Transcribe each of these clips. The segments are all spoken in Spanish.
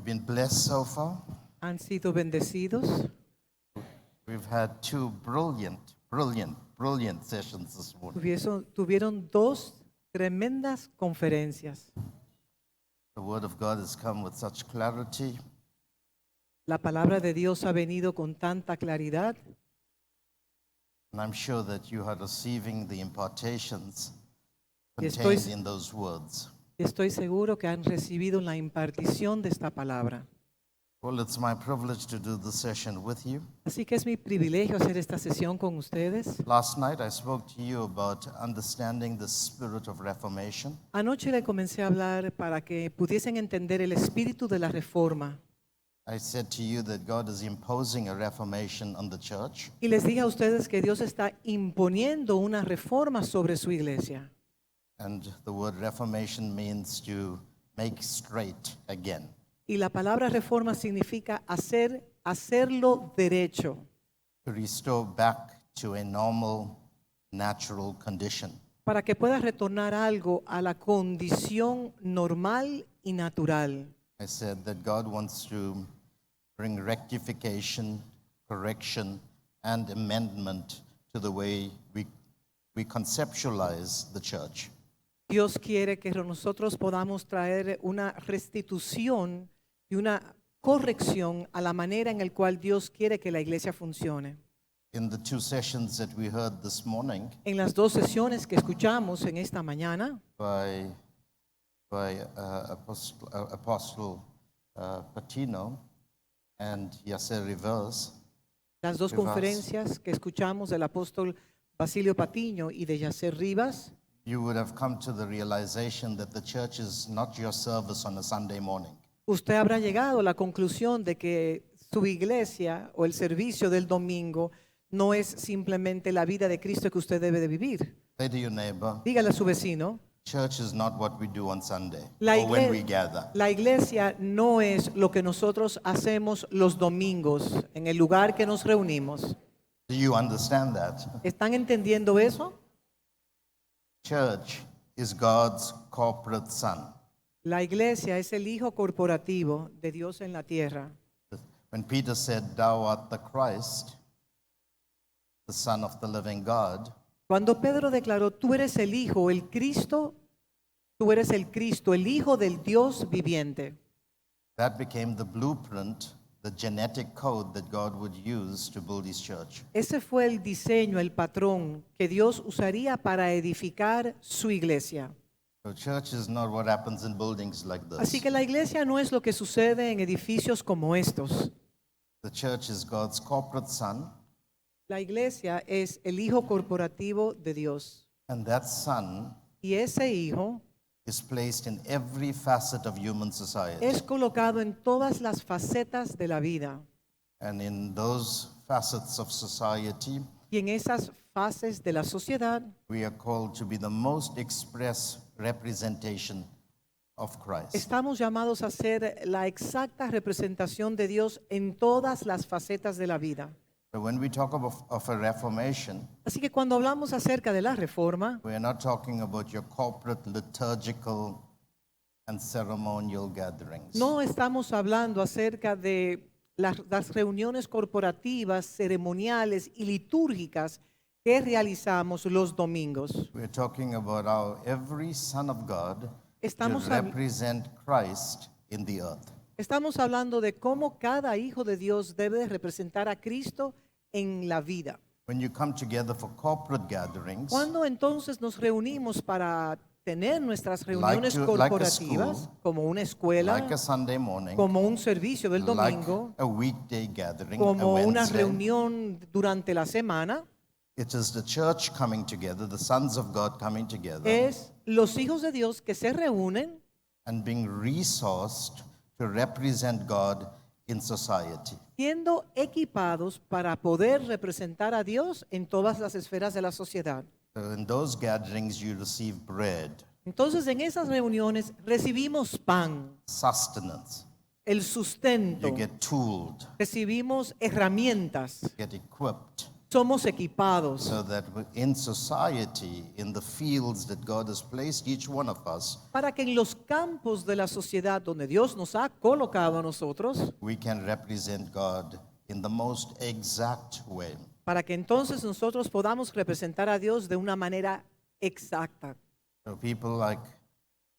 you been blessed so far? ¿Han sido bendecidos? We've had two brilliant sessions this morning. Tuvieron dos tremendas conferencias. The Word of God has come with such clarity, La palabra de Dios ha venido con tanta claridad and I'm sure that you are receiving the impartations Y contained in those words. y estoy seguro que han recibido la impartición de esta palabra. Well, it's my privilege to do this session with you. Así que es mi privilegio hacer esta sesión con ustedes. Last night I spoke to you about understanding the spirit of reformation. Anoche le comencé a hablar para que pudiesen entender el espíritu de la reforma. I said to you that God is imposing a reformation on the church. Y les dije a ustedes que Dios está imponiendo una reforma sobre su iglesia. And the word reformation means to make straight again. Y la palabra reforma significa hacerlo derecho, To restore back to a normal, natural condition. para que pueda retornar algo a la condición normal y natural. I said that God wants to bring rectification, correction, and amendment to the way we conceptualize the church. Dios quiere que nosotros podamos traer una restitución y una corrección a la manera en la cual Dios quiere que la iglesia funcione. In the two sessions that we heard this morning En las dos sesiones que escuchamos en esta mañana, by Apostle Patino and Yasser Rivers, las dos Rivas. conferencias que escuchamos del apóstol Basilio Patiño y de Yasser Rivas, you would have come to the realization that the church is not your service on a Sunday morning. usted habrá llegado a la conclusión de que su iglesia o el servicio del domingo no es simplemente la vida de Cristo que usted debe de vivir. Say to your neighbor, Dígale a su vecino, church is not what we do on Sunday la or when we gather. iglesia no es lo que nosotros hacemos los domingos en el lugar que nos reunimos. Do you understand that? ¿Están entendiendo eso? Church is God's corporate son. La iglesia es el hijo corporativo de Dios en la tierra. When Peter said, Thou art the Christ, the Son of the living God, Cuando Pedro declaró, tú eres el hijo, el Cristo, tú eres el Cristo, el hijo del Dios viviente. that became the blueprint, the genetic code that God would use to build his church. Ese fue el diseño, el patrón que Dios usaría para edificar su iglesia. So church is not what happens in buildings like Así this. que la iglesia no es lo que sucede en edificios como estos. The church is God's corporate son, La iglesia es el hijo corporativo de Dios. and that son Y ese hijo is placed in every facet of human society. es colocado en todas las facetas de la vida. And in those facets of society, Y en esas fases de la sociedad we are called to be the most express representation of Christ. estamos llamados a ser la exacta representación de Dios en todas las facetas de la vida. So when we talk of a reformation, Así que cuando hablamos acerca de la reforma, we are not talking about your corporate liturgical and ceremonial gatherings. no estamos hablando acerca de las reuniones corporativas, ceremoniales y litúrgicas que realizamos los domingos. We are talking about how every son of God Estamos should hab- represent Christ in the earth. Estamos hablando de cómo cada hijo de Dios debe de representar a Cristo en la vida. When you come together for corporate gatherings, Cuando entonces nos reunimos para tener nuestras reuniones like a corporativas, school, como una escuela, like a Sunday morning, como un servicio del like domingo, a weekday gathering, a como una Wednesday, reunión durante la semana, it is the church coming together, the sons of God coming together, es los hijos de Dios que se reúnen and being resourced to represent God in society. siendo equipados para poder representar a Dios en todas las esferas de la sociedad. So in those gatherings, you receive bread, Entonces en esas reuniones recibimos pan, sustenance, el sustento, you get tooled, recibimos herramientas, get equipped, somos equipados so that in society, in the fields that God has placed each one of us, para que en los campos de la sociedad donde Dios nos ha colocado a nosotros, we can represent God in the most exact way. para que entonces nosotros podamos representar a Dios de una manera exacta. So people like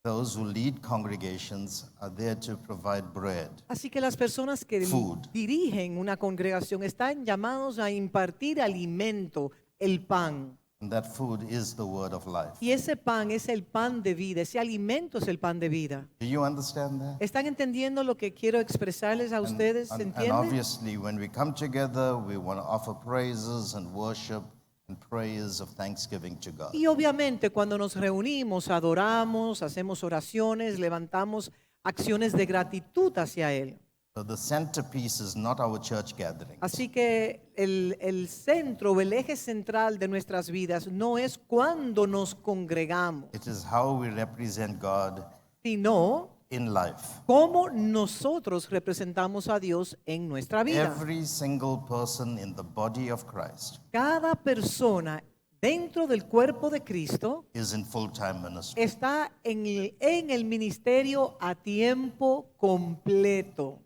those who lead congregations are there to provide bread. Así que las personas que Food. dirigen una congregación están llamados a impartir alimento, el pan. And that food is the word of life. Y ese pan es el pan de vida, ese alimento es el pan de vida. Do you understand that? ¿Están entendiendo lo que quiero expresarles a ustedes? ¿Se And entiende? obviously, when we come together, we want to offer praises and worship and prayers of thanksgiving to God. Y obviamente cuando nos reunimos, adoramos, hacemos oraciones, levantamos acciones de gratitud hacia Él. So the centerpiece is not our church gatherings. Así que el centro o el eje central de nuestras vidas no es cuando nos congregamos, It is how we represent God sino in life. cómo nosotros representamos a Dios en nuestra vida. Every single person in the body of Christ Cada persona dentro del cuerpo de Cristo is in full-time ministry. está en el ministerio a tiempo completo.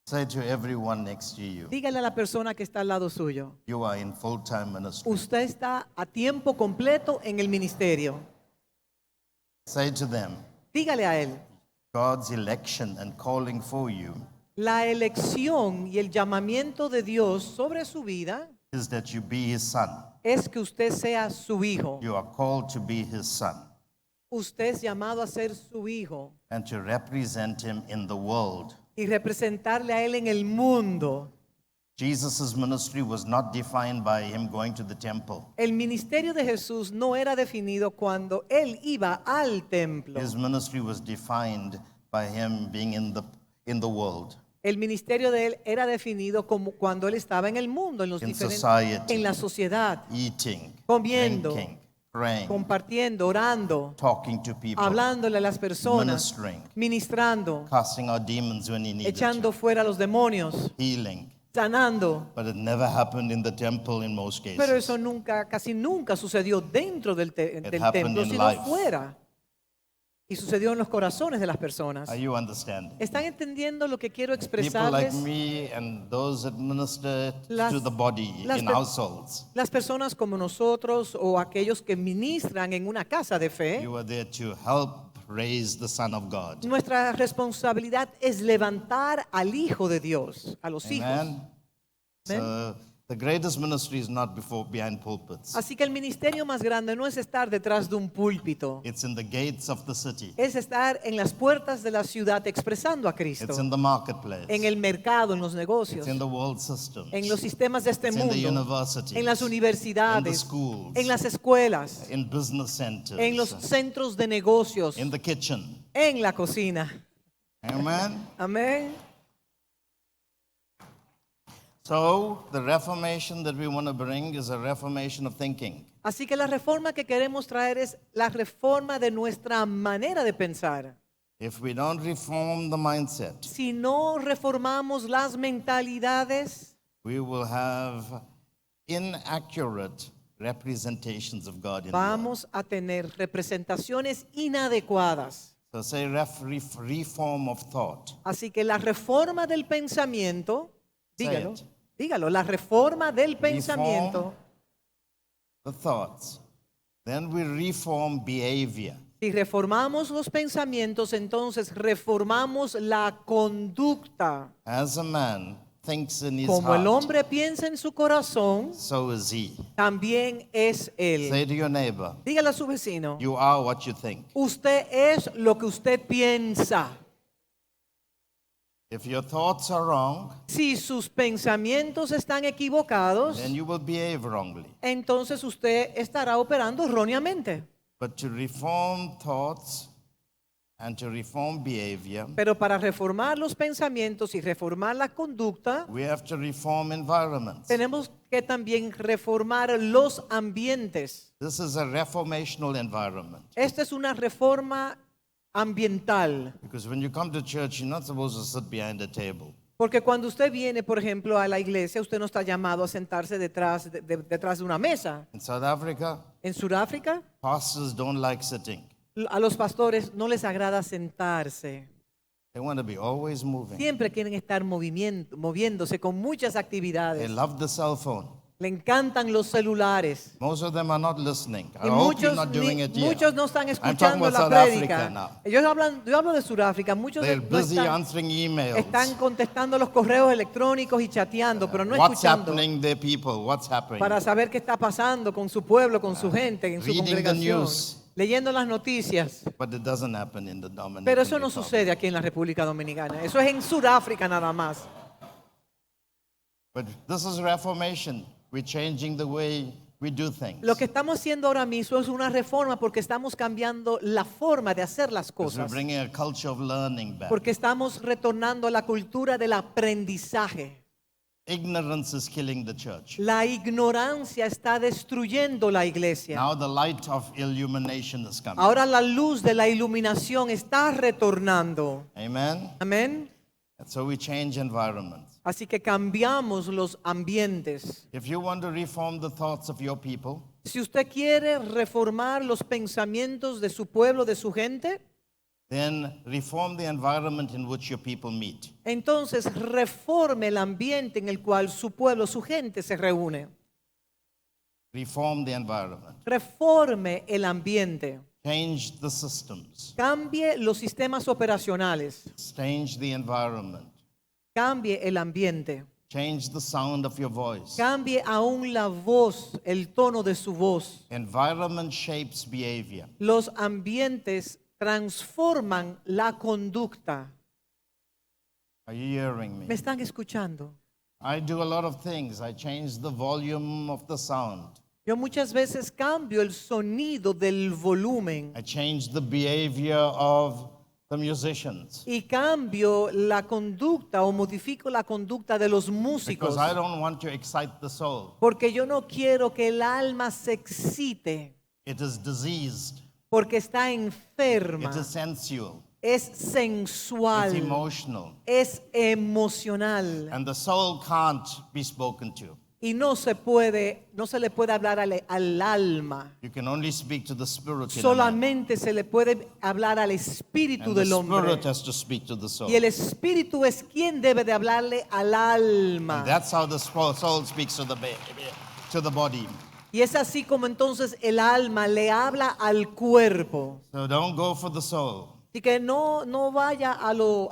Say to everyone next to you, Dígale a la persona que está al lado suyo, you are in full-time ministry. usted está a tiempo completo en el ministerio. Say to them, Dígale a él, God's election and calling for you la elección y el llamamiento de Dios sobre su vida is that you be his son. es que usted sea su hijo. You are called to be his son Usted es llamado a ser su hijo and to represent him in the world. y representarle a él en el mundo. Jesus' ministry was not defined by him going to the temple. El ministerio de Jesús no era definido cuando él iba al templo. His ministry was defined by him being in the world, El ministerio de él era definido como cuando él estaba en el mundo, en los in diferentes, society, en la sociedad, eating, Comiendo, drinking, praying, compartiendo, orando, talking to people, hablándole a las personas, ministering, ministrando, casting out demons when he needed echando to, fuera a los demonios, healing. sanando. But it never happened in the temple in most cases. Pero eso nunca, casi nunca sucedió dentro del happened templo, in sino life. fuera. Y sucedió en los corazones de las personas. Are you understanding? ¿Están entendiendo lo que quiero People like expresarles? me and those that minister Las- to the body las in per- households, Las personas como nosotros o aquellos que ministran en una casa de fe, you are there to help raise the Son of God. nuestra responsabilidad es levantar al Hijo de Dios, a los hijos. Amen. So the greatest ministry is not behind pulpits. Así que el ministerio más grande no es estar detrás de un púlpito, It's in the gates of the city. es estar en las puertas de la ciudad expresando a Cristo, It's in the marketplace. en el mercado, en los negocios, It's in the world systems. en los sistemas de este It's in the mundo, universities. en las In the universidades, schools. en las escuelas, In business centers. en los centros de negocios, In the kitchen. en la cocina. Amen. Amén. So the reformation that we want to bring is a reformation of thinking. Así que la reforma que queremos traer es la reforma de nuestra manera de pensar. If we don't reform the mindset, Si no reformamos las mentalidades, we will have inaccurate representations of God in the world. vamos a tener representaciones inadecuadas. So say reform of thought. Así que la reforma del pensamiento, Say dígalo, it. dígalo, la reforma del pensamiento, The thoughts. Then we reform behavior. si reformamos los pensamientos, entonces reformamos la conducta. As a man thinks in his Como el heart, hombre piensa en su corazón, so is he. también es él. Say to your neighbor, Dígale a su vecino, you are what you think. usted es lo que usted piensa. If your thoughts are wrong, Si sus pensamientos están equivocados, then you will behave wrongly. entonces usted estará operando erróneamente. But to reform thoughts and to reform behavior, Pero para reformar los pensamientos y reformar la conducta, we have to reform environments. tenemos que también reformar los ambientes. This is a reformational environment. Esta es una reforma ambiental. Because when you come to church, you're not supposed to sit behind a table. Porque cuando usted viene, por ejemplo, a la iglesia, usted no está llamado a sentarse detrás de una mesa. In South Africa, En Sudáfrica, pastors don't like sitting. a los pastores no les agrada sentarse. They want to be always moving. Siempre quieren estar moviéndose con muchas They actividades. love the cell phone. Le encantan los celulares. Most of them are not listening. I Y hope you're not doing it here. muchos no están I'm talking escuchando about la South prédica. Africa now. Yo hablo de Sudáfrica. Muchos They're no busy answering emails. están contestando los correos electrónicos y chateando, pero no What's escuchando happening there, people? What's happening? para saber qué está pasando con su pueblo, con su gente, en su Reading the congregación, news. leyendo las noticias. But it doesn't happen in the Dominican Pero eso no Republic. sucede aquí en la República Dominicana. Eso es en Sudáfrica nada más. But this is reformation. We're changing the way we do things. Lo que estamos haciendo ahora mismo es una reforma porque estamos cambiando la forma de hacer las Because we're cosas. bringing a culture of learning back. Porque estamos retornando a la cultura del aprendizaje. Ignorance is killing the church. La ignorancia está destruyendo la iglesia. Now the light of illumination is coming. Ahora la luz de la iluminación está retornando. Amen? Amén. And so we change environments. Así que cambiamos los ambientes. If you want to reform the thoughts of your people, Si usted quiere reformar los pensamientos de su pueblo, de su gente, then reform the environment in which your people meet. entonces reforme el ambiente en el cual su pueblo, su gente se reúne. Reform the environment. Reforme el ambiente. Change the systems. Cambie los sistemas operacionales. Change the environment. Cambie el ambiente. Change the sound of your voice. Cambie aún la voz, el tono de su voz. Environment shapes behavior. Los ambientes transforman la conducta. Are you hearing ¿Me me? están escuchando? I do a lot of things. I change the volume of the sound. Yo muchas veces cambio el sonido del volumen I change the behavior of the musicians. y cambio la conducta o modifico la conducta de los músicos. Because I don't want to excite the soul. Porque yo no quiero que el alma se excite, It is diseased. porque está enferma, It is sensual. es It's sensual, emotional. es emocional And the soul can't be spoken to. y no se le puede hablar al alma. You can only speak to the spirit in a man. Solamente se le puede hablar al espíritu And the del hombre. spirit has to speak to the soul. Y el espíritu es quien debe de hablarle al alma. And that's how the soul speaks to the body. Y es así como entonces el alma le habla al cuerpo. So don't go for the soul. Así que no vaya a lo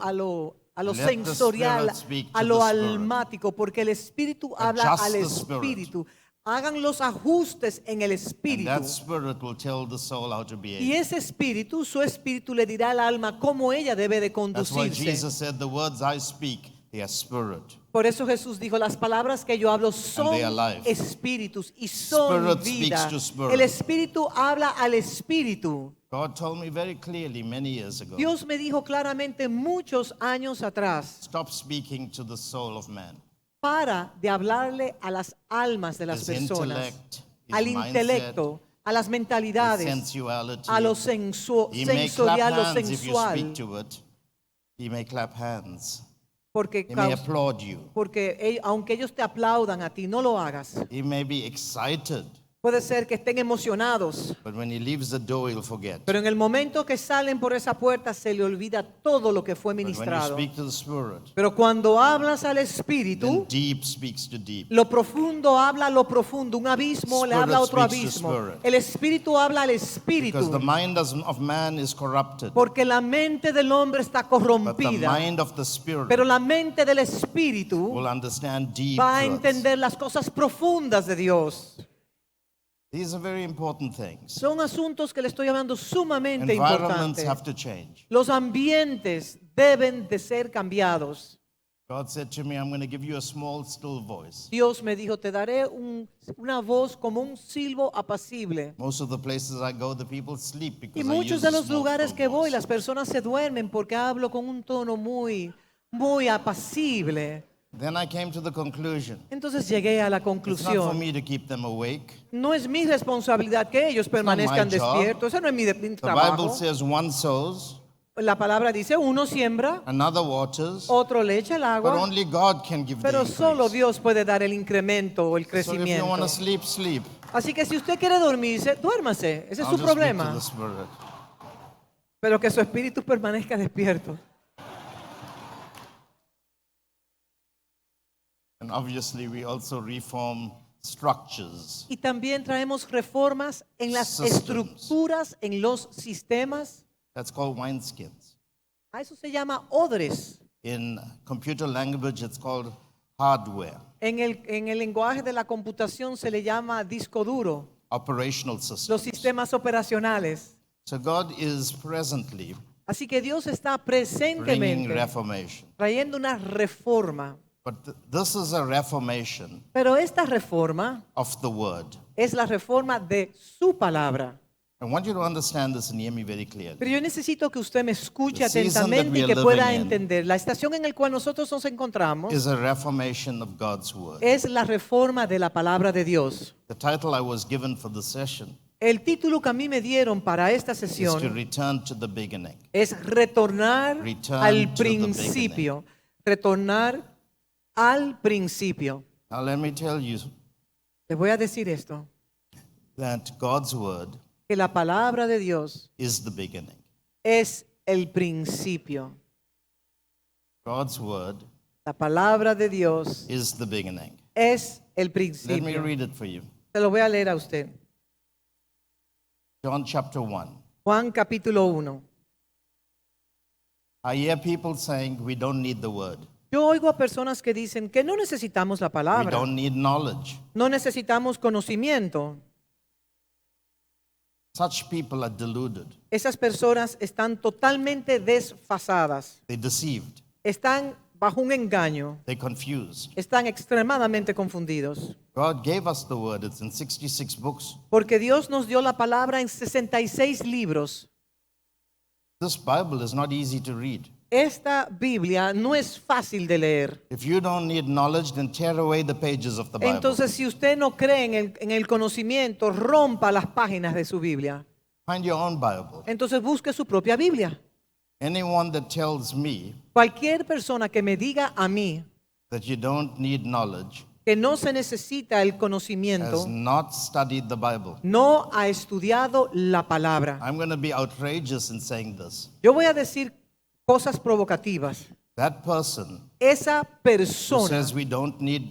Let the sensorial, spirit speak to a lo the spirit. almático, porque el espíritu habla Adjust al the spirit. espíritu. Hagan los ajustes en el And espíritu. that spirit will tell the soul how to Y behave. ese espíritu, su espíritu le dirá al alma cómo ella debe de That's why conducirse. Jesus said, the words I speak, they are spirit. Por eso Jesús dijo, las palabras que yo hablo son they are life. espíritus y son Spirit vida. speaks to spirit. El espíritu habla al espíritu. God told me very clearly many years ago, Dios me dijo claramente muchos años atrás, stop speaking to the soul of man. para de hablarle a las almas de las His personas, intellect, his al mindset, intelecto, a las his mentalidades, sensuality. a lo He may clap sensorial, lo hands if you sensual, speak to it. He may clap hands. porque, He may applaud you. aunque ellos te aplaudan a ti, no lo hagas. He may be excited. Puede ser que estén emocionados, But when he leaves the door, he'll forget. pero en el momento que salen por esa puerta se le olvida todo lo que fue But when you ministrado. speak to the Spirit, Pero cuando hablas al then espíritu, deep speaks to deep. lo profundo habla a lo profundo, un abismo le Spirit habla a otro speaks to abismo. spirit. El espíritu habla al Because espíritu, the mind of man is corrupted. porque la mente del hombre está But the corrompida, mind of the Spirit pero la mente del espíritu will understand deep va a truths. entender las cosas profundas de Dios. These are very important things. Son asuntos que le estoy hablando sumamente Environments importantes. have to change. Los ambientes deben de ser cambiados. God said to me, I'm going to give you a small, still voice. Dios me dijo, te daré una voz como un silbo apacible. Most of the places I go, the people sleep because Y I muchos use de a los small, lugares still que voy, voice. las personas se duermen porque hablo con un tono muy apacible. Then I came to the conclusion. Entonces llegué a la It's not for conclusión. me to keep them awake. No es mi responsabilidad que ellos permanezcan my job. despiertos. Eso no es mi The Bible trabajo. says one sows, La palabra dice, uno siembra, another waters, otro le echa el but agua, only God can give the pero solo increase. Dios puede dar el incremento o el So if you want crecimiento. to sleep, sleep. Así que si usted quiere dormirse, duérmase. Ese es I'll su just speak to problema. the Spirit. Pero que su espíritu permanezca despierto. And obviously, we also reform structures. Y también traemos reformas en las Systems. estructuras, en los sistemas. That's called wineskins. A eso se llama odres. In computer language, it's called hardware, En el lenguaje de la computación se le llama disco duro, operational los systems. sistemas operacionales. So God is presently Así que Dios está bringing presentemente reformation. trayendo una reforma. But this is a reformation Pero esta reforma of the word. es la reforma de su palabra. I want you to understand this and hear me very clearly. Pero yo necesito que usted me escuche The season that atentamente we y are que pueda living in entender. La estación en la cual nosotros nos encontramos Is a reformation of God's word. es la reforma de la palabra de Dios. The title I was given for the session El título que a mí me dieron para esta is to sesión return to the beginning. es retornar Return al to the principio. Retornar al principio. Now let me tell you Les voy a decir esto, that God's word que la palabra de Dios is the beginning. es el principio. God's word La palabra de Dios is the beginning. es el Let me principio. read it for you. Se lo voy a leer a usted. John chapter 1. Juan capítulo 1. I hear people saying we don't need the word. Yo oigo a personas que dicen que no necesitamos la We palabra, don't need knowledge. no necesitamos conocimiento. Such people are deluded. Esas personas están totalmente desfasadas, They're deceived. están bajo un engaño, They're confused. están extremadamente confundidos. God gave us the word. It's in 66 books. Porque Dios nos dio la palabra en 66 libros. This Bible is not easy to read. Esta Biblia no es fácil de leer. If you don't need knowledge, then tear away the pages of the Bible. Entonces, si usted no cree en el conocimiento, rompa las páginas de su Biblia. Find your own Bible. Entonces, busque su propia Biblia. Anyone that tells me Cualquier persona que me diga a mí that you don't need knowledge que no se necesita el has conocimiento, not studied the Bible. no ha estudiado la palabra. I'm going to be outrageous in saying this. Yo voy a decir cosas provocativas. That person Esa who persona says we don't need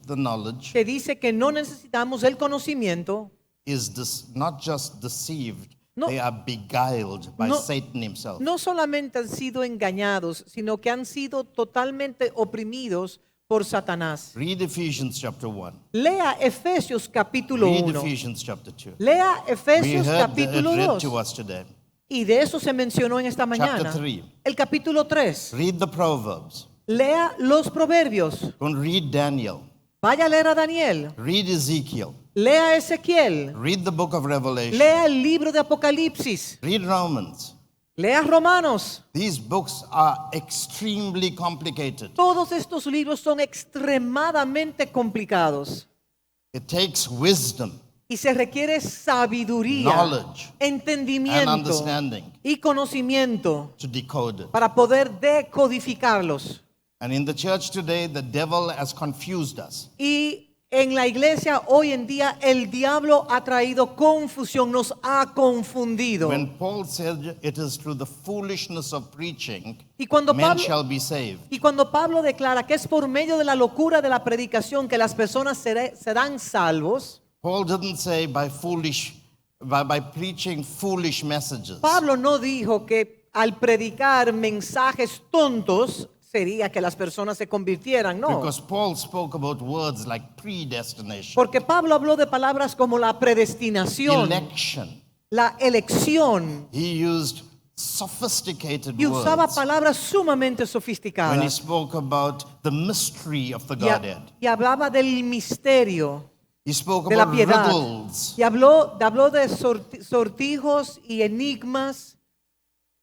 the knowledge que dice que no necesitamos el conocimiento, is not just deceived, No. they are beguiled by No. Satan himself. no solamente han sido engañados, sino que han sido totalmente oprimidos por Satanás. Read Ephesians chapter 1. Lea Efesios capítulo Read 1. Ephesians chapter 2. Lea We Efesios heard capítulo it read 2. to us today. Y de eso se mencionó en esta mañana. 3. El capítulo 3. Read the Proverbs. Lea los proverbios. Go and read Daniel. Vaya a leer a Daniel. Read Ezekiel. Lea a Ezequiel. Read the book of Revelation. Lea el libro de Apocalipsis. Read Romans. Lea Romanos. These books are extremely complicated. Todos estos libros son extremadamente complicados. It takes wisdom Y se requiere sabiduría, Knowledge and entendimiento understanding y conocimiento to decode it. para poder decodificarlos. And in the church today, the devil has confused us. Y en la iglesia hoy en día el diablo ha traído confusión, nos ha confundido. When Paul said it is through the foolishness of preaching, Y cuando men Pablo, shall be saved. y cuando Pablo declara que es por medio de la locura de la predicación que las personas serán salvos, Paul didn't say by preaching foolish messages. Pablo no dijo que al predicar mensajes tontos sería que las personas se convirtieran, no. Because Paul spoke about words like predestination, Porque Pablo habló de palabras como la predestinación, election. la elección, He used sophisticated y usaba words palabras sumamente when he sofisticadas. spoke about the mystery of the Y, Godhead. y hablaba del misterio He spoke de la about piedad. riddles. Y habló de sortijos y enigmas.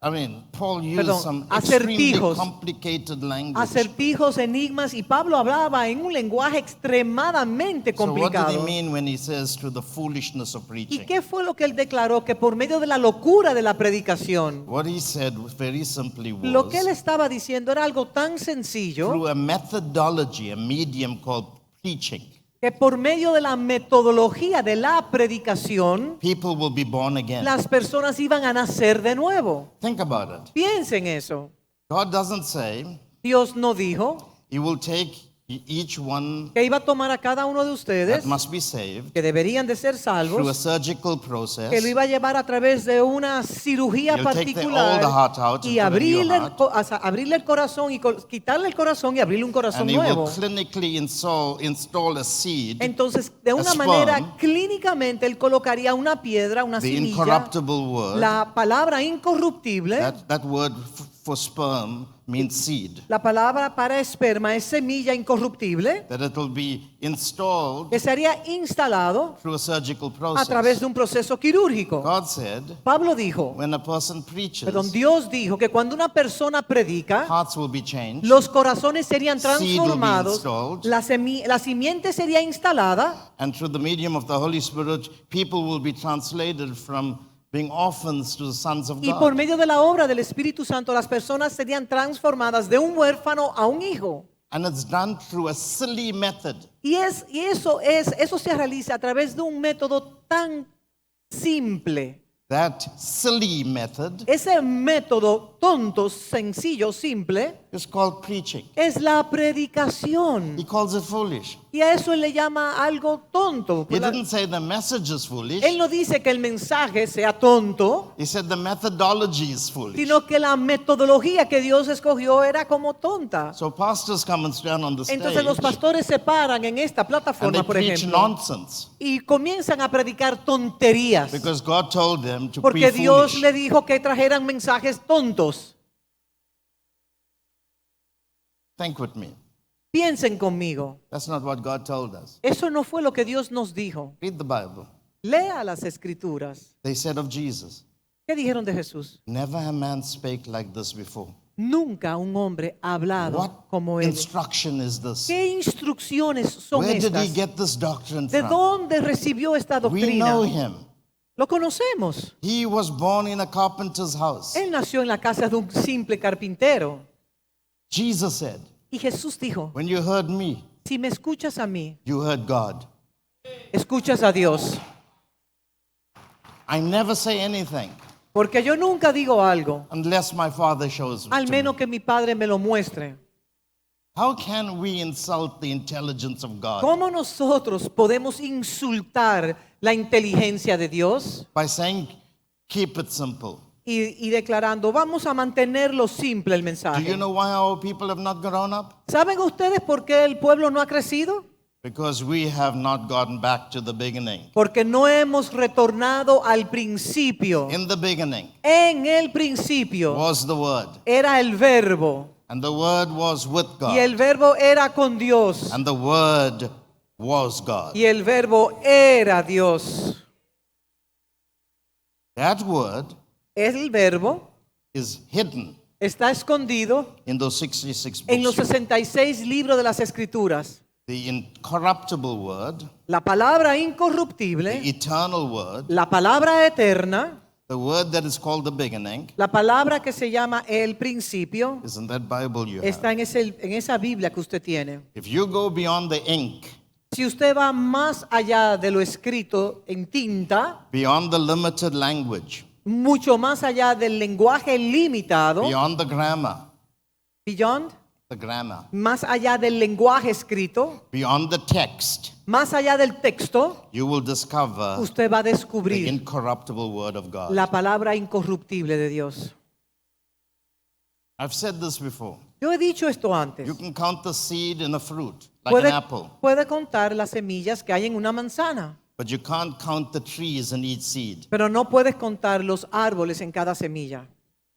I mean, Paul used Perdón, some extremely acertijos. complicated language. Acertijos, enigmas, y Pablo hablaba en un lenguaje extremadamente So what did he complicado. mean when he says to the foolishness of ¿Y preaching? qué fue lo que él declaró? Que por medio de la locura de la predicación, What he said very simply lo que él was, estaba diciendo era algo tan sencillo through a methodology, a medium called preaching, que por medio de la metodología de la predicación, people will be born again. las personas iban a nacer de nuevo. Think about it. Piensen eso. God doesn't say Dios no dijo he will take each one que iba a tomar a cada uno de that ustedes must be saved que deberían de ser through a salvos, surgical que process. lo iba a llevar a través de una cirugía He'll take the particular old heart out y and put a new abrirle heart. abrirle el corazón y quitarle el corazón y abrirle un corazón And he will nuevo. clinically install a seed, Entonces, de una sperm, manera, clínicamente, él colocaría una piedra, una the semilla, incorruptible word. la palabra incorruptible. That word for sperm means seed. La palabra para esperma es semilla incorruptible, That it will be installed que sería instalado through a surgical a través process. de un proceso quirúrgico. God said, Pablo dijo, when a person preaches, perdón, Dios dijo que cuando una persona predica, hearts will be changed, los corazones serían Seed will be transformados, installed. la simiente sería instalada and through the medium of the Holy Spirit, people will be translated from being orphans to the sons of y por God. medio de la obra del Espíritu Santo las personas serían transformadas de un huérfano a un hijo. And it's done through a silly method. Y eso se realiza a través de un método tan simple. That silly method Ese método tonto, sencillo, simple, is called preaching. es la predicación. He calls it foolish. Y a eso él le llama algo tonto. He didn't say the message is foolish. Él no dice que el mensaje sea tonto, He said the methodology is foolish. sino que la metodología que Dios escogió era como tonta. So pastors come and stand on the Entonces los stage pastores se paran en esta and plataforma, they por preach ejemplo, nonsense y comienzan a predicar tonterías. because God told them to Porque preach Dios foolish. le dijo que trajeran mensajes tontos. Think with me. Piensen conmigo. That's not what God told us. Eso no fue lo que Dios nos dijo. Read the Bible. Lea las escrituras. They said of Jesus, ¿Qué dijeron de Jesús? never a man spake like this before. Nunca un hombre ha hablado What como él. instruction is this? ¿Qué instrucciones son Where did he estas? get this doctrine ¿De from? dónde recibió esta We doctrina? know him. Lo conocemos. He was born in a carpenter's house. Él nació en la casa de un simple carpintero. Jesus said, Y Jesús dijo, when you heard me, si me escuchas a mí, you heard God. escuchas a Dios. I never say anything Porque yo nunca digo algo, unless my Father shows it al to menos me. que mi Padre me lo muestre. How can we insult the intelligence of God? ¿Cómo nosotros podemos insultar la inteligencia de Dios? By saying, keep it simple. Y declarando, vamos a mantenerlo simple el Do mensaje. you know why our people have not grown up? ¿Saben ustedes por qué el pueblo no ha crecido? Because we have not gotten back to the beginning. Porque no hemos retornado al principio. In the beginning En el principio was the Word, era el verbo and the Word was with y el God, verbo era con Dios and the Word was God. y el verbo era Dios. That Word El verbo is hidden está escondido in those 66 en los books. 66 libros de las Escrituras. The incorruptible Word, La palabra the incorruptible, eternal Word, la palabra eterna, the Word that is called the beginning, la palabra que se llama el principio, is in that Bible you está have. en esa Biblia que usted tiene. If you go beyond the ink, Si usted va más allá de lo escrito en tinta, beyond the limited language, mucho más allá del lenguaje limitado, beyond the grammar, beyond, más allá del lenguaje escrito, beyond the text, más allá del texto, you will discover usted va a the descubrir incorruptible Word of God. la palabra incorruptible de Dios. I've said this before. Yo he dicho esto antes. You can count the seed in a fruit, like an apple, Puede contar las semillas que hay en una manzana, but you can't count the trees in each seed. pero no puedes contar los árboles en cada semilla.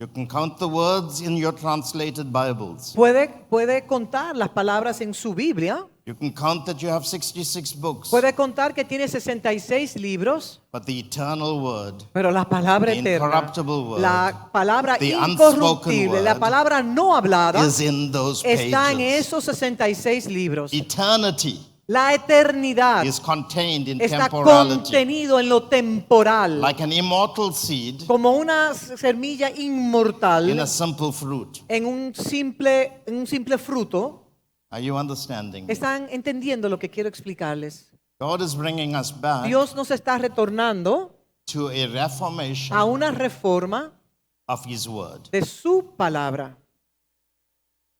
You can count the words in your translated Bibles. Puede contar las palabras en su Biblia. You can count that you have 66 books. Puede contar que tiene 66 libros. But the eternal word, Pero la palabra the eterna, incorruptible word, la palabra the incorruptible, unspoken la word palabra no hablada, is in those está en pages. esos 66 libros. Eternity La eternidad is contained in está temporality. contenido en lo temporal, Like an immortal seed como una semilla in a inmortal simple fruit. en un simple fruto. Are you understanding? ¿Están entendiendo lo que quiero explicarles? God is bringing us back Dios nos está retornando to a reformation a una reforma of His word. de su palabra.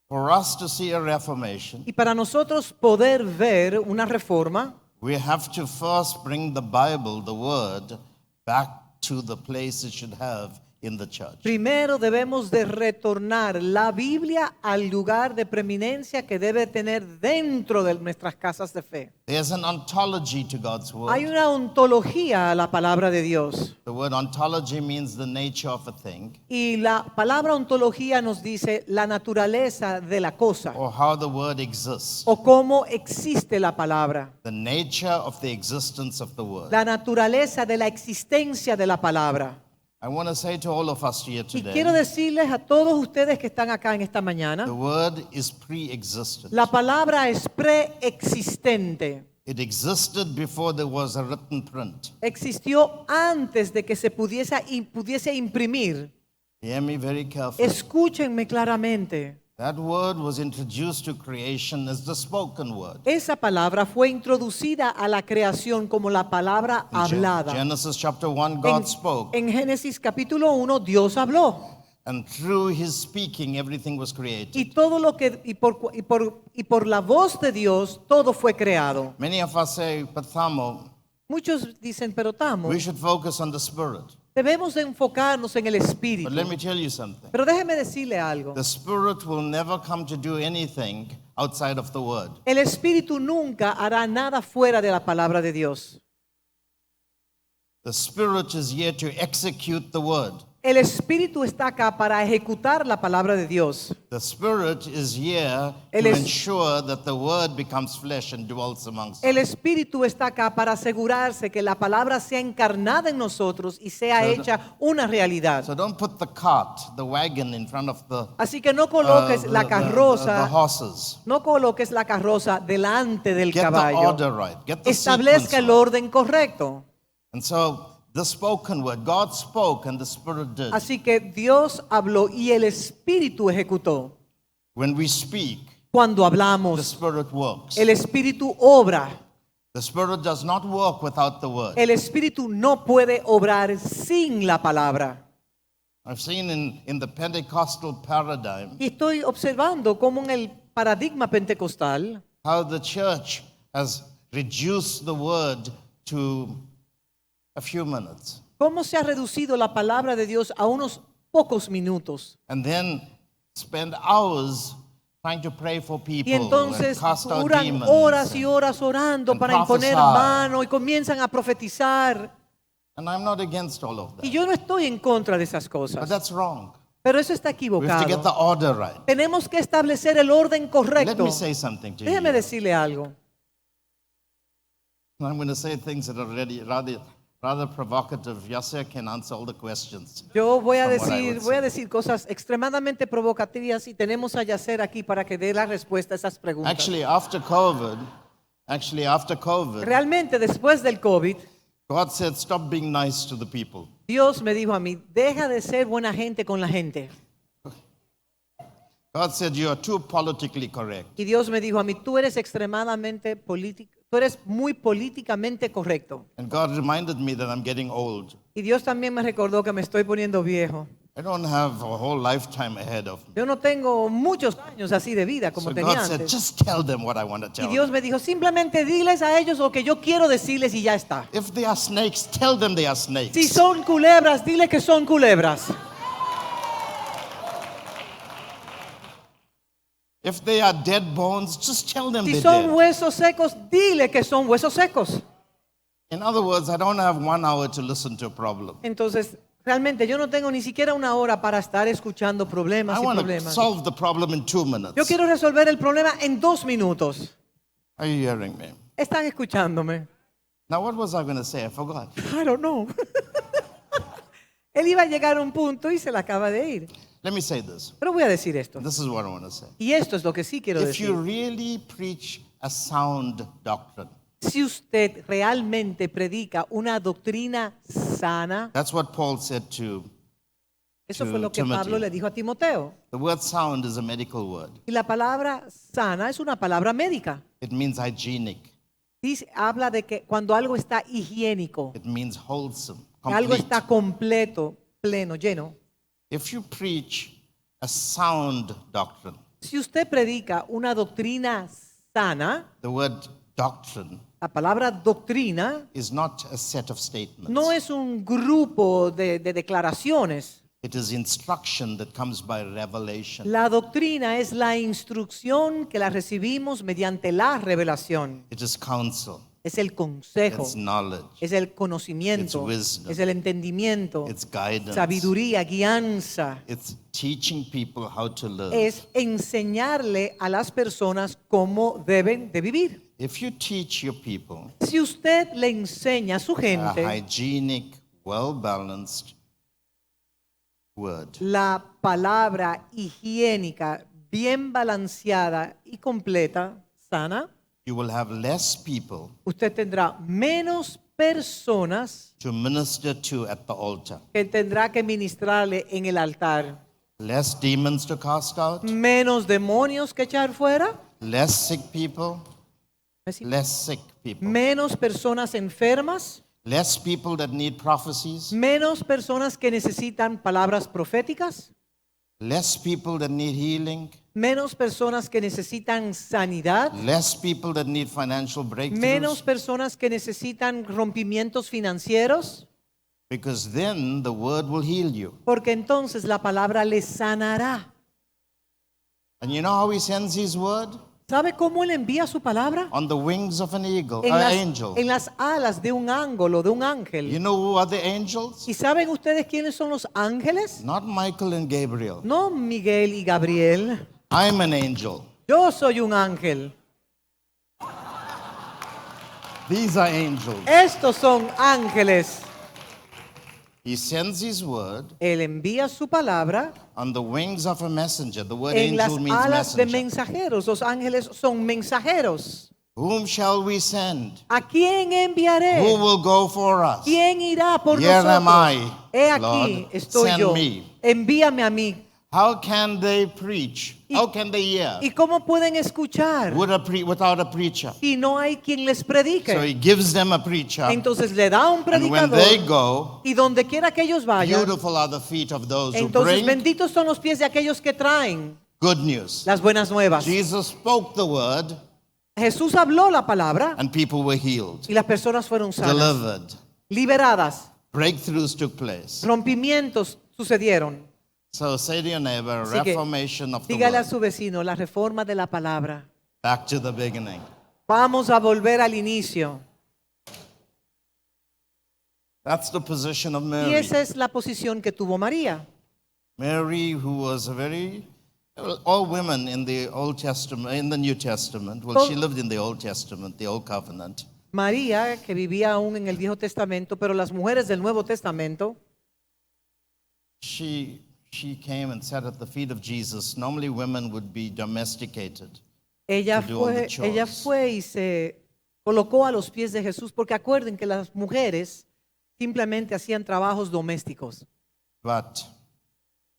For us to see a reformation, Y para nosotros poder ver una reforma, we have to first bring the Bible, the word, back to the place it should have in the church. primero debemos de retornar la Biblia al lugar de preeminencia que debe tener dentro de nuestras casas de fe. There's an ontology to God's Hay word. una ontología a la palabra de Dios. The word ontology means the nature of a thing Y la palabra ontología nos dice la naturaleza de la cosa or how the word exists. o cómo existe la palabra. The nature of the existence of the word. La naturaleza de la existencia de la palabra. I want to say to all of us here Y quiero today, decirles a todos ustedes que están acá en esta mañana, the word is pre-existent. la palabra es preexistente. It existed before there was a written print. Existió antes de que se pudiese imprimir. Hear me very carefully. Escúchenme claramente. That word was introduced to creation as the spoken word. Esa palabra fue introducida a la creación como la palabra In hablada. Genesis chapter 1, God spoke. En Génesis capítulo 1 Dios habló And through his speaking, everything was y created. todo lo que y por la voz de Dios todo fue creado. Many of us say, but Thamo, Muchos dicen, pero Tamo, we should focus on the Spirit. debemos de enfocarnos en el espíritu. But let me tell you something. Pero déjeme decirle algo. The Spirit will never come to do anything outside of the Word. El espíritu nunca hará nada fuera de la palabra de Dios. The Spirit is here to execute the Word. El espíritu está acá para ejecutar la palabra de Dios. The Spirit is here El to es- ensure that the Word becomes flesh and dwells amongst us. El espíritu está acá para asegurarse que la palabra sea encarnada en nosotros y sea hecha una realidad. So don't put the cart, the wagon in front of the, Así que no coloques la the carroza, horses. no coloques la carroza delante del Get the caballo. order right. Get the Establezca sequence el right. orden correcto. And so the spoken word, God spoke and the Spirit did. Así que Dios habló y el espíritu ejecutó. When we speak, Cuando the hablamos, Spirit works. el espíritu obra. The Spirit does not work without the Word. El espíritu no puede obrar sin la palabra. I've seen in the Pentecostal paradigm Y estoy observando cómo en el paradigma pentecostal how the church has reduced the Word to a few minutes. cómo se ha reducido la palabra de Dios a unos pocos minutos. And then spend hours trying to pray for people Y entonces and cast out duran demons. horas y horas orando and para imponer prophesy. mano y comienzan a profetizar. And I'm not against all of Y that. yo no estoy en contra de esas But cosas. that's wrong. Pero eso está We have to get the equivocado. order right. Tenemos que establecer el orden Let correcto. me say something to Déjeme you. decirle algo. I'm going to say things that are really rather provocative. Yasser can answer all the questions. Yo voy a From what I would voy a say. decir cosas extremadamente provocativas y tenemos a Yacer aquí para que dé la respuesta a esas preguntas. Actually, after COVID, Realmente después del COVID, God said, stop being nice to the people. Dios me dijo a mí, deja de ser buena gente con la gente. God said, you are too politically correct. Y Dios me dijo a mí, tú eres extremadamente político, tú eres muy políticamente correcto. And God reminded me that I'm getting old. Y Dios también me recordó que me estoy poniendo viejo. I don't have a whole lifetime ahead of me. Yo no tengo muchos años así de vida como So tenía God said, antes. just tell them what I want to Y tell Dios them. me dijo, simplemente diles a ellos lo que yo quiero decirles y ya está. If they are snakes, tell them they are snakes. Si son culebras, dile que son culebras. If they are dead bones, just tell them Si they're son dead. huesos secos, dile que son huesos secos. In other words, I don't have 1 hour to listen to a problem. Entonces, Realmente yo no tengo ni siquiera una hora para estar escuchando problemas I y want to problemas. solve the problem in 2 minutes. Yo quiero resolver el problema en 2 minutos. Are you hearing me? Están escuchándome. Now, what was I going to say? I forgot. I don't know. Él iba a llegar a un punto y se le acaba de ir. Let me say this. Pero voy a decir esto. This is what I want to say. Y esto es lo que sí quiero If decir. you really preach a sound doctrine, Si usted realmente predica una doctrina sana, that's what Paul said to. eso To fue lo que Timothy. Pablo le dijo a Timoteo. The word sound is a medical word. Y la palabra sana es una palabra médica. It means hygienic. Habla de que cuando algo está higiénico, It means wholesome, que algo complete. está completo, pleno, lleno. If you preach a sound doctrine, Si usted predica una doctrina sana, the word doctrine la palabra doctrina is not a set of statements. no es un grupo de declaraciones. It is instruction that comes by revelation. La doctrina es la instrucción que la recibimos mediante la revelación. It is counsel. Es el consejo, It's knowledge. es el conocimiento, It's wisdom. es el entendimiento, It's guidance. sabiduría, guianza. It's teaching people how to live. Es enseñarle a las personas cómo deben de vivir. If you teach your people Si usted le enseña a su a gente hygienic, well-balanced word, la palabra higiénica, bien balanceada y completa, sana, you will have less people usted tendrá menos personas to minister to at the altar, que tendrá que ministrarle en el altar, less demons to cast out, menos demonios que echar fuera, less sick people, less sick people, menos personas enfermas, less people that need prophecies, menos personas que necesitan palabras proféticas, less people that need healing, menos personas que necesitan sanidad, less people that need financial breakthroughs, menos personas que necesitan rompimientos financieros, because then the word will heal you. porque entonces la palabra les sanará. And you know how he sends his word? ¿Sabe cómo él envía su palabra? On the wings of an eagle, En an las, angel. en las alas de un ángulo, de un You ángel. know who are the angels? ¿Y saben ustedes quiénes son los ángeles? Not Michael and Gabriel. No Miguel y Gabriel. I'm an angel. Yo soy un ángel. These are angels. Estos son ángeles. He sends his word Él envía su palabra on the wings of a messenger. The word en las angel means alas de messenger. mensajeros. Los ángeles son mensajeros. Whom shall we send? ¿A quién enviaré? Who will go for us? ¿Quién irá por Here am nosotros? I, He aquí, Lord. estoy Send yo. me. Envíame a mí. How can they preach? How can they hear? ¿Y cómo pueden escuchar Without a preacher. si no hay quien les So predique? he gives them a preacher. Entonces le da un And when they predicador go, y donde quiera que ellos vayan, beautiful are the feet of those who entonces bring benditos son los pies de aquellos que traen good news. las buenas nuevas. Jesus spoke the word Jesús habló la palabra and people were healed, y las personas fueron sanas, delivered, liberadas, breakthroughs took place. rompimientos sucedieron. So say to your neighbor, Así que reformation of the dígale a word. su vecino, la reforma de la palabra. Back to the beginning. Vamos a volver al inicio. That's the position of Y Mary. esa es la posición que tuvo María. Mary, who was a very, well, all women in the Old Testament, in the New Testament, well, Todo- she lived in the Old Testament, the Old Covenant. María, que vivía aún en el Viejo Testamento, pero las mujeres del Nuevo Testamento, She came and sat at the feet of Jesus. Normally women would be domesticated. ella To do all the ella chores. fue y se colocó a los pies de Jesús, porque acuerden que las mujeres simplemente hacían trabajos domésticos. But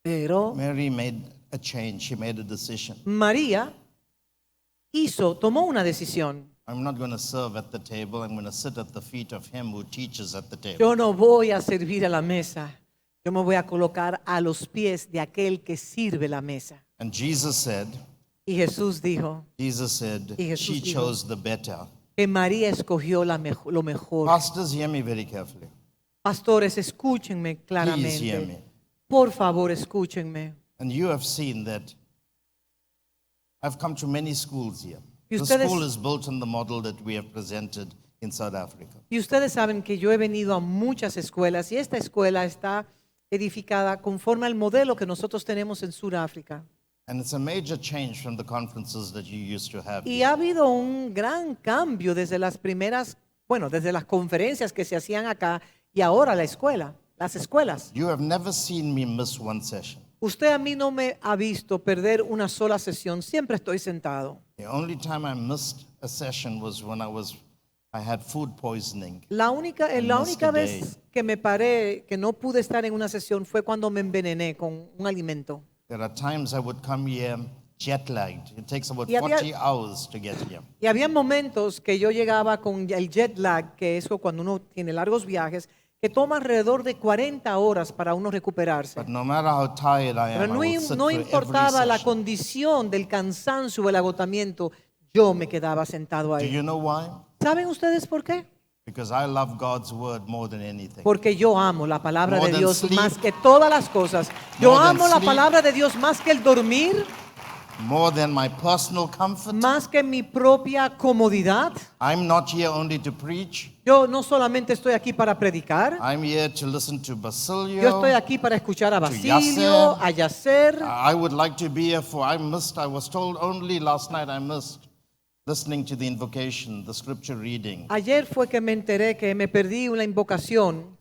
Pero Mary made a change. She made a decision. María tomó una decisión. I'm not going to serve at the table. I'm going to sit at the feet of him who teaches at the table. Yo no voy a servir a la mesa. Yo me voy a colocar a los pies de aquel que sirve la mesa. And Jesus said, Y Jesús dijo y Jesús she dijo, chose the better. que María escogió lo mejor. Pastors, hear me very carefully. Pastores, escúchenme Please hear claramente. me. Por favor, escúchenme. And you have seen that I've come to many schools here. Y The ustedes- school is built on the model that we have presented in South Africa. Y ustedes saben que yo he venido a muchas escuelas y esta escuela está edificada conforme al modelo que nosotros tenemos en Sudáfrica. And it's a major change from the conferences that you used to have. Y ha habido un gran cambio desde las primeras, bueno, desde las conferencias que se hacían acá y ahora la escuela, las escuelas. You have never seen me miss one session. Usted a mí no me ha visto perder una sola sesión, siempre estoy sentado. The only time I missed a session was when I had food poisoning. La única missed a vez que me paré, que no pude estar en una sesión fue cuando me envenené con un alimento. There are times I would come here jet lagged. It takes about Y había- 40 hours to get here. Y había momentos que yo llegaba con el jet lag, que eso cuando uno tiene largos viajes, que toma alrededor de 40 horas para uno recuperarse. But no matter how tired I am, Pero I will sit no for every importaba la session. condición del cansancio o el agotamiento, yo me quedaba sentado Do ahí. you know why? ¿Saben ustedes por qué? Because I love God's word more than anything. Porque yo amo la palabra More de than Dios sleep. más que todas las cosas. Yo More than amo la sleep. palabra de Dios más que el dormir, More than my personal comfort. más que mi propia comodidad. I'm not here only to preach. Yo no solamente estoy aquí para predicar, I'm here to listen to Basilio. yo estoy aquí para escuchar a Basilio, Yasser. a Yasser. I would like to be here for, I was told only last night I missed listening to the invocation, the scripture reading. Ayer fue que me enteré que me perdí una invocación.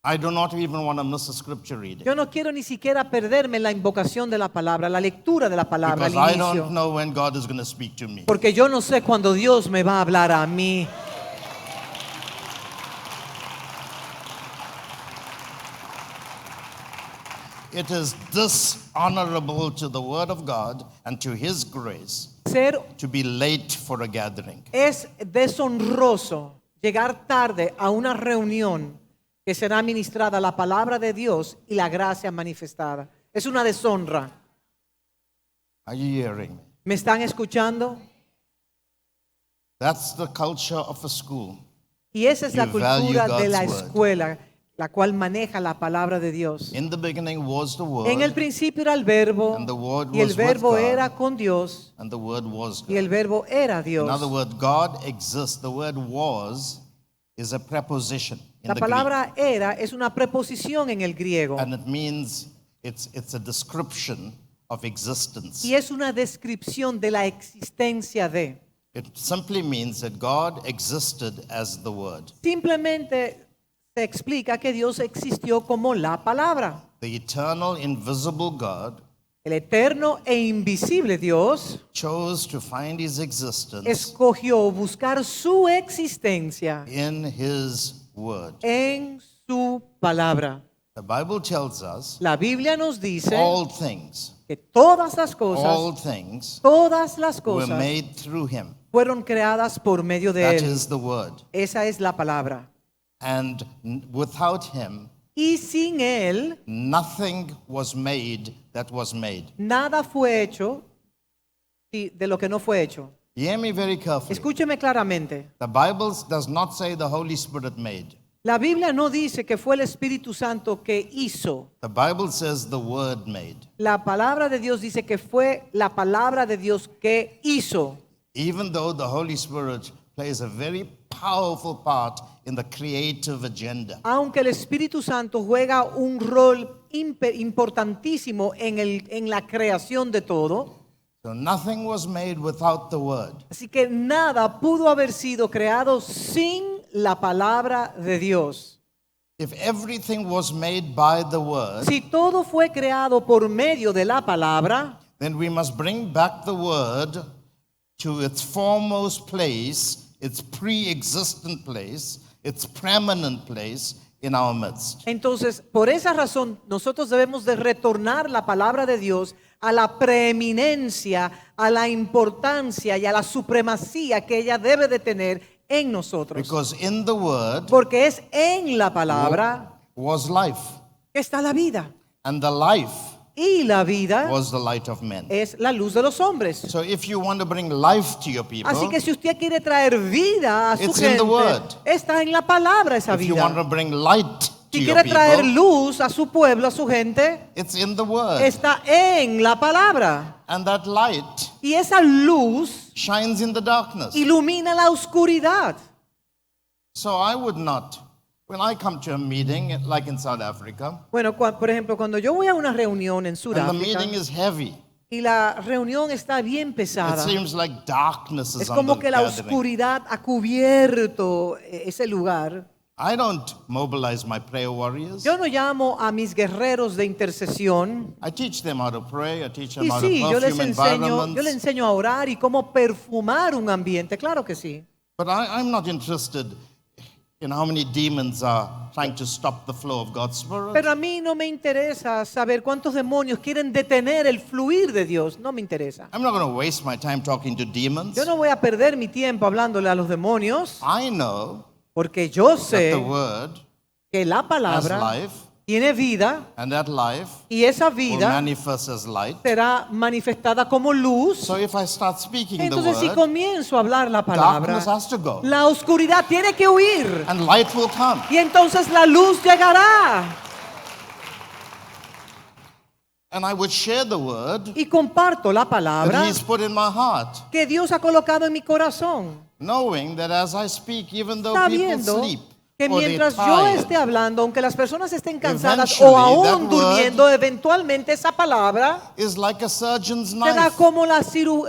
I do not even want to miss a scripture reading. Yo no quiero ni siquiera perderme la invocación de la palabra, la lectura de la palabra al Because I inicio. don't know when God is going to speak to me. Porque yo no sé cuándo Dios me va a hablar a mí. It is dishonorable to the word of God and to his grace Ser to be late for a gathering. es deshonroso llegar tarde a una reunión que será ministrada la palabra de Dios y la gracia manifestada. Es una deshonra. Are you hearing me? ¿Me están escuchando? That's the culture of a school. Y esa es la You value cultura de God's la word. escuela, la cual maneja la palabra de Dios. In the beginning was the word, En el principio era el verbo, And the word y el was with verbo God. era con Dios, and the word was y God. el verbo era In other Dios. words, God exists. The word was is a preposition in La the Greek. palabra era es una preposición en el griego And it means it's a description of existence. y es una descripción de la existencia de. It simply means that God existed as the word. Simplemente se explica que Dios existió como la palabra. The eternal, invisible God El eterno e invisible Dios chose to find his existence escogió buscar su existencia in his word. en su palabra. The Bible tells us La Biblia nos dice all things, que todas las all cosas, things todas las were cosas made through him. fueron creadas por medio de That Él. is the word. Esa es la palabra. And without him, Y sin Él, nothing was made that was made. nada fue hecho de lo que no fue hecho. Hear me very carefully. Escúcheme claramente. The Bible does not say the Holy Spirit made. La Biblia no dice que fue el Espíritu Santo que hizo. The Bible says the Word made. La palabra de Dios dice que fue la palabra de Dios que hizo. Even though the Holy Spirit plays a very powerful part in the creative agenda. Aunque el Espíritu Santo juega un rol importantísimo en la creación de todo. So nothing was made without the Word. Así que nada pudo haber sido creado sin la palabra de Dios. If everything was made by the Word, Si todo fue creado por medio de la palabra, then we must bring back the Word to its foremost place, its pre-existent place, its preeminent place in our midst. entonces por esa razón nosotros debemos de retornar la palabra de Dios a la preeminencia, a la importancia y a la supremacía que ella debe de tener en nosotros. Because in the Word Porque es en la palabra was life, que está la vida. and the life Y la vida was the light of men. es la luz de los hombres. So if you want to bring life to your people, Así que si usted quiere traer vida a su It's in the gente, word. está en la palabra esa if you want vida. to bring light to Si your quiere traer people, luz a su pueblo, a su gente, it's in the Word. está en la palabra. And that light Y esa luz shines in the darkness. ilumina la oscuridad. So I would not When I come to a meeting, like in South Africa, Bueno, por ejemplo, cuando yo voy a una reunión en and the Sudáfrica meeting is heavy, y la reunión está bien it pesada, seems like darkness es is como on the que la gathering. oscuridad ha cubierto ese lugar. I don't mobilize my prayer warriors. Yo no llamo a mis guerreros de intercesión. I teach them how to pray. I teach them Y how sí, to perfume yo les environments. enseño a orar y cómo perfumar un ambiente, claro que sí. But I'm not interested in how many demons are trying to stop the flow of God's Spirit. Pero a mí no me interesa saber cuántos demonios quieren detener el fluir de Dios, no me interesa. I'm not going to waste my time talking to demons. Yo no voy a perder mi tiempo hablándole a los demonios, I know porque yo that sé the Word que la has palabra life, tiene vida and that life y esa will vida manifest as light. será manifestada como luz. So if I start speaking the Entonces, si Word, comienzo a hablar la palabra, darkness has to go, la oscuridad tiene que huir and light will come. y entonces la luz llegará. And I would share the Word Y comparto la that palabra He's put in my heart, que Dios ha colocado en mi corazón, knowing that as I speak, even though people sabiendo sleep que or they're mientras yo tired, esté hablando, aunque las personas estén cansadas Eventually, o aún that word durmiendo, eventualmente esa palabra is like a surgeon's será knife. como,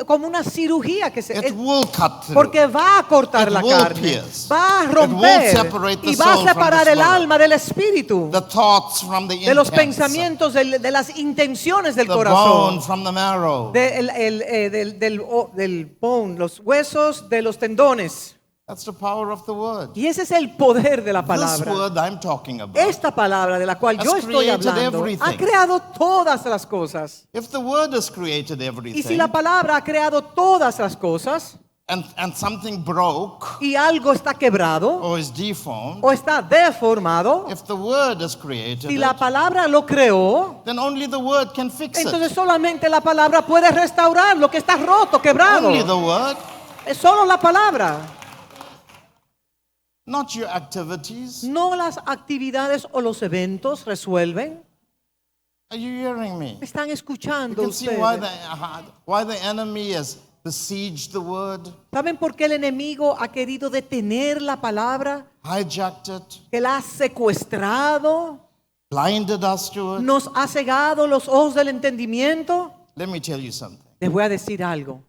como una cirugía que It will cut through. porque va a cortar It la will carne, pierce. va a It will romper separate the y va a soul from the separar el spirit. alma del espíritu, The thoughts from the de los intents, pensamientos, de las intenciones del the bone corazón, from the marrow. del bone, los huesos de los tendones. That's the power of the Word. Y ese es el poder de la This palabra. Word I'm talking about. Esta palabra de la cual yo Has estoy created hablando everything. ha creado todas las cosas. If the Word has created Y si everything, la palabra ha creado todas las cosas and something broke y algo está quebrado or is deformed, o está deformado, if the Word has created si la it, palabra lo creó, then only the Word can fix entonces it. solamente la palabra puede restaurar lo que está roto, quebrado. Only the Word, Es solo la palabra, not your activities. no las actividades o los eventos resuelven. Are you hearing me? ¿Me están You escuchando can see ustedes? why the enemy has besieged the Word, ¿Saben por qué el enemigo ha querido detener la palabra? hijacked it, Que la ha secuestrado, blinded us to it. nos ha cegado los ojos del entendimiento. Let me tell you something. Les voy a decir algo.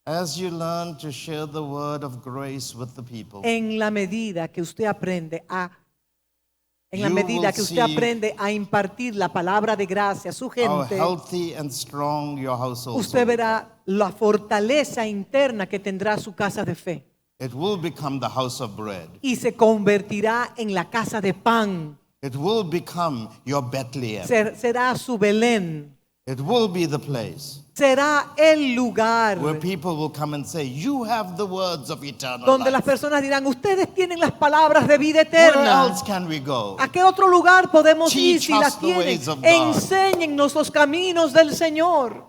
As you learn to share the word of grace with the people, En la medida que usted aprende You will see a impartir la palabra de gracia a su how gente, healthy and strong your household usted will be. verá la fortaleza interna que tendrá su casa de fe It will become the house of bread. y se convertirá en la casa de pan. It will become your Bethlehem. Será su Belén, It will be the place será el lugar where people will come and say, you have the words of eternal donde las life. personas dirán, ustedes tienen las palabras de vida Where eterna. else can we go? ¿A qué otro lugar podemos ir Teach si las us the tienen? ways of God. Enséñennos los caminos del Señor.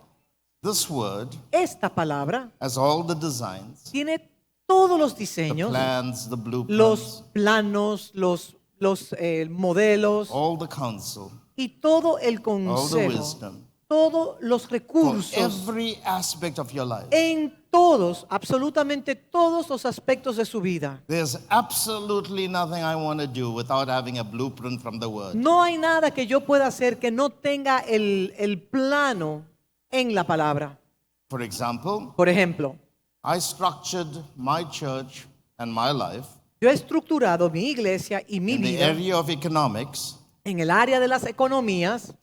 This word Esta palabra has all the designs, tiene todos los the diseños, plans, the blueprints, los planos, los modelos all the counsel, y todo el all the consejo, wisdom todos los for recursos every aspect of your life. en todos, absolutamente todos los aspectos de su vida. There's absolutely nothing I want to do without having a blueprint from the word. No hay nada que yo pueda hacer que no tenga el plano en la palabra. For example, Por ejemplo, I structured my church and my life yo he estructurado mi iglesia y mi in the vida area of economics en el área de las economías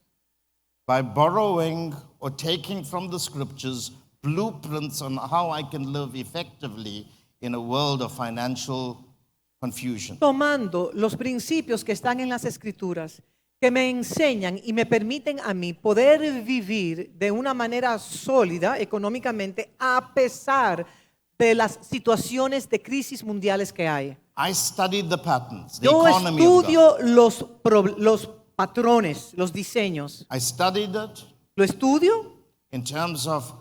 by borrowing or taking from the scriptures blueprints on how I can live effectively in a world of financial confusion. tomando los principios que están en las escrituras que me enseñan y me permiten a mí poder vivir de una manera sólida económicamente a pesar de las situaciones de crisis mundiales que hay. I studied the patterns, the Yo economy of God. estudio los patrones, los diseños. I studied it Lo estudio in terms of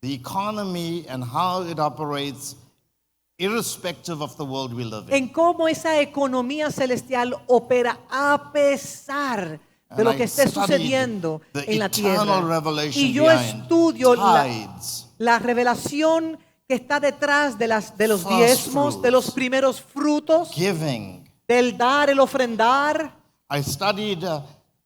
the economy and how it operates irrespective of the world we live in. en cómo esa economía celestial opera a pesar de And lo I que esté studied sucediendo the en la eternal tierra. revelation Y yo behind estudio tithes, la revelación que está detrás de los First diezmos, de los fruits. primeros frutos, giving, del dar, el ofrendar. I studied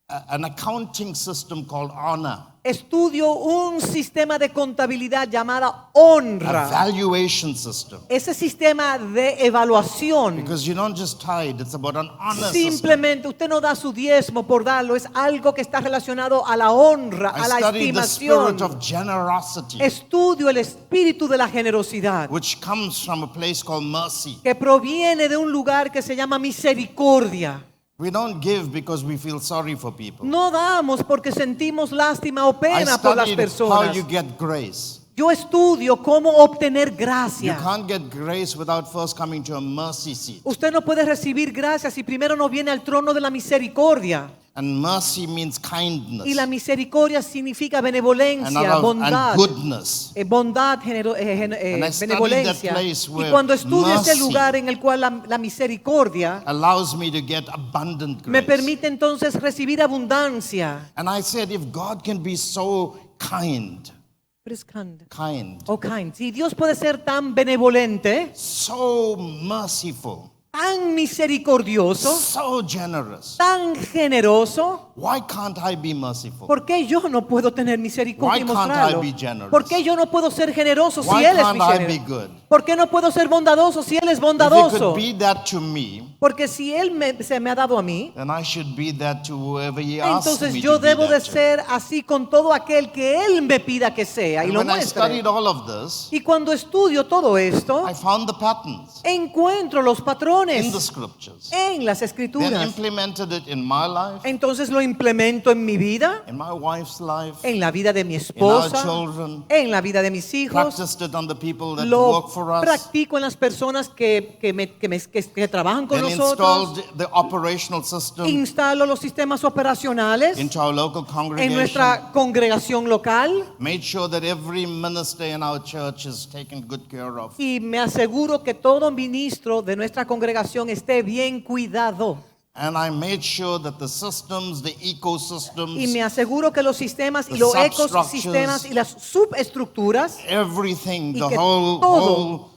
an accounting system called honor, Estudio un sistema de contabilidad llamada a honra. valuation system. Ese sistema de evaluación. Because you don't just tithe, it's about an honor system. Simplemente usted no da su diezmo por darlo, es algo que está relacionado a la honra, a I la studied the estimación. spirit of generosity, Estudio el espíritu de la generosidad, which comes from a place called mercy. que proviene de un lugar que se llama misericordia. We don't give because we feel sorry for people. No damos porque sentimos lástima o I pena por las studied how personas. you get grace. Yo estudio cómo obtener You gracia. can't get grace without first coming to a mercy seat. Usted no puede recibir gracia si primero no viene al trono de la misericordia. And mercy means kindness Y la misericordia significa and, benevolencia, bondad. and goodness. Bondad, And I studied benevolencia. that place Y where cuando estudio ese mercy lugar en el cual la misericordia Allows me to get abundant me grace. permite entonces recibir abundancia. And I said, if God can be so kind, Si Dios puede ser tan benevolente, so merciful, tan misericordioso, so generous, tan generoso, why can't I be merciful? ¿por qué yo no puedo tener misericordia y Why can't mostrarlo? I be generous? ¿Por qué yo no puedo ser generoso si Why Él es can't mi I be generoso? good? ¿Por qué no puedo ser bondadoso si Él es If He bondadoso? could be that to me, Porque si Él se me ha dado a mí, then I should be that to whoever He asks entonces me yo to be debo de that to. ser así con todo aquel que Él me pida que sea y And lo when I muestre. studied all of this, Y cuando estudio todo esto, I found the patterns encuentro los in the patrones scriptures. en las Then escrituras. implemented it in my life, Entonces lo implemento en mi vida, in my wife's life, en la vida de mi in our esposa, children, en la vida de mis hijos. practiced it on the people that Lo work for us, practico en las personas que trabajan con then nosotros. installed the operational system Instalo los sistemas operacionales into our local en congregation, nuestra congregación local made sure that every minister in our church is taken good care of. y me aseguro que todo ministro de nuestra congregación esté bien cuidado. And I made sure that the systems, the Y ecosystems, me aseguro que los sistemas y The los substructures, ecosistemas y las subestructuras everything, y the que whole, todo-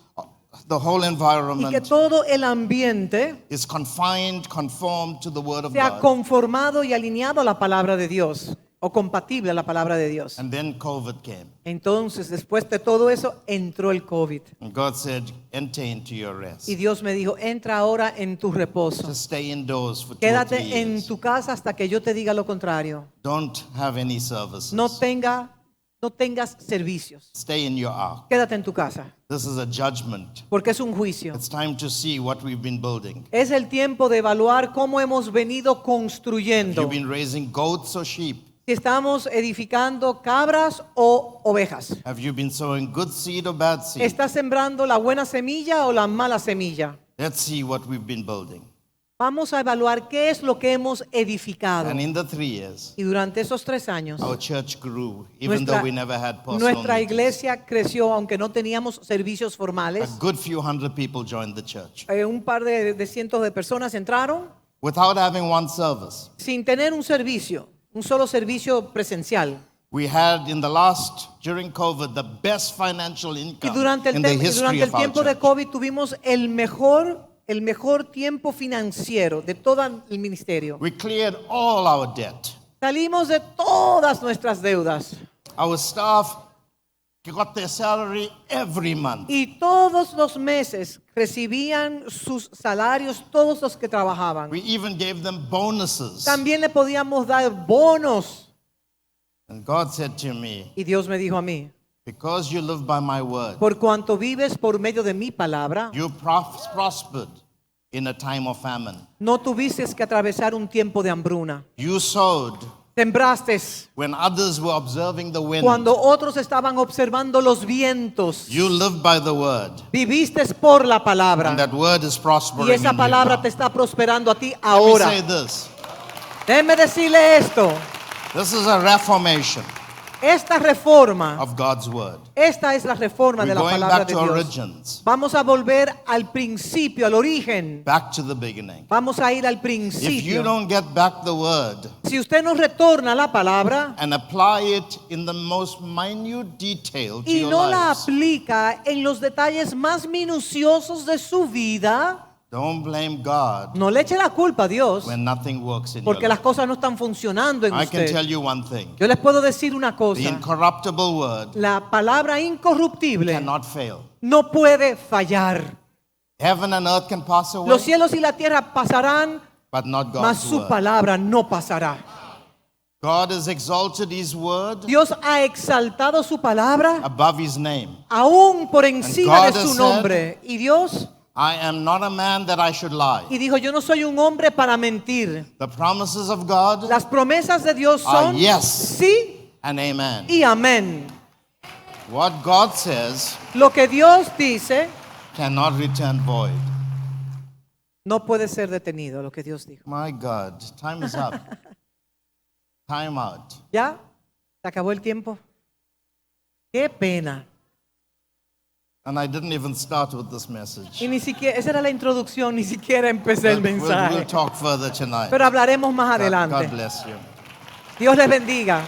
the whole y que environment todo el ambiente is conformed to the Word of sea God. conformado y alineado a la palabra de Dios o compatible a la palabra de Dios. And then COVID came. Entonces, después de todo eso, entró el COVID. And God said, enter into your rest. Y Dios me dijo, entra ahora en tu reposo. Just stay indoors for 2 or 3 Quédate en years. tu casa hasta que yo te diga lo contrario. Don't have any services. No tengas servicios. Stay in your ark. Quédate en tu casa, This is a judgment. porque es un juicio. It's time to see what we've been building. Es el tiempo de evaluar cómo hemos venido construyendo. You've been raising goats or sheep. Si estamos edificando cabras o ovejas. Have you been sowing good seed or bad seed? ¿Estás sembrando la buena semilla o la mala semilla? Let's see what we've been building. Vamos a evaluar qué es lo que hemos edificado. And in the 3 years, Y durante esos 3 años, our church grew, even though we never had personal nuestra meetings. iglesia creció, aunque no teníamos servicios A formales. good few hundred people joined the church Un par de cientos de personas entraron without having one service. sin tener un servicio, un solo servicio presencial. We had during COVID, the best financial Y income durante in the y history durante el of our tiempo de church. COVID tuvimos el mejor tiempo financiero de todo el ministerio. We cleared all our debt. Salimos de todas nuestras deudas Our staff got their salary every month. y todos los meses recibían sus salarios todos los que trabajaban. We even gave them bonuses. También le podíamos dar bonos. And God said to me, Y Dios me dijo a mí, because you live by my word, por cuanto vives por medio de mi palabra, you prospered in a time of famine. no tuviste que atravesar un tiempo de hambruna. You sowed Sembraste when others were observing the wind. cuando otros estaban observando los vientos. You lived by the word. Viviste por la palabra. And that word is prospering Y esa in you palabra now. te está prosperando a ti Let ahora. me say this. Déjeme decirle esto. This is a reformation Esta reforma, of God's word. esta es la reforma We're de la going palabra back de to Dios. origins, Vamos a volver al principio, al origen. back to the beginning. Vamos a ir al If you principio. don't get back the word Si usted no retorna la palabra and apply it in the most minute detail to y your no la lives, aplica en los detalles más minuciosos de su vida, Don't blame God No le eche la culpa a Dios when nothing works in your porque las life. cosas no están funcionando en I can tell usted. you one thing. Yo les puedo decir una The cosa. incorruptible word La palabra incorruptible cannot fail. no puede fallar. Heaven and earth can pass away, Los cielos y la tierra pasarán, but not mas God's su word. palabra no pasará. God has exalted His word Dios ha exaltado su palabra above His name. aún por encima And de God su has nombre. Y Dios, I am not a man that I should lie. y dijo, yo no soy un hombre para mentir. The promises of God Las promesas de Dios are son yes sí and amen. y amén. What God says Lo que Dios dice cannot return void. no puede ser detenido, lo que Dios dijo. My God, time is up. Time out. ¿Ya? ¿Se acabó el tiempo? Qué pena. And I didn't even start with this message. Y ni siquiera, esa era la introducción, ni siquiera empecé el But we'll mensaje. talk further tonight. Pero hablaremos más God adelante. bless you. Dios les bendiga.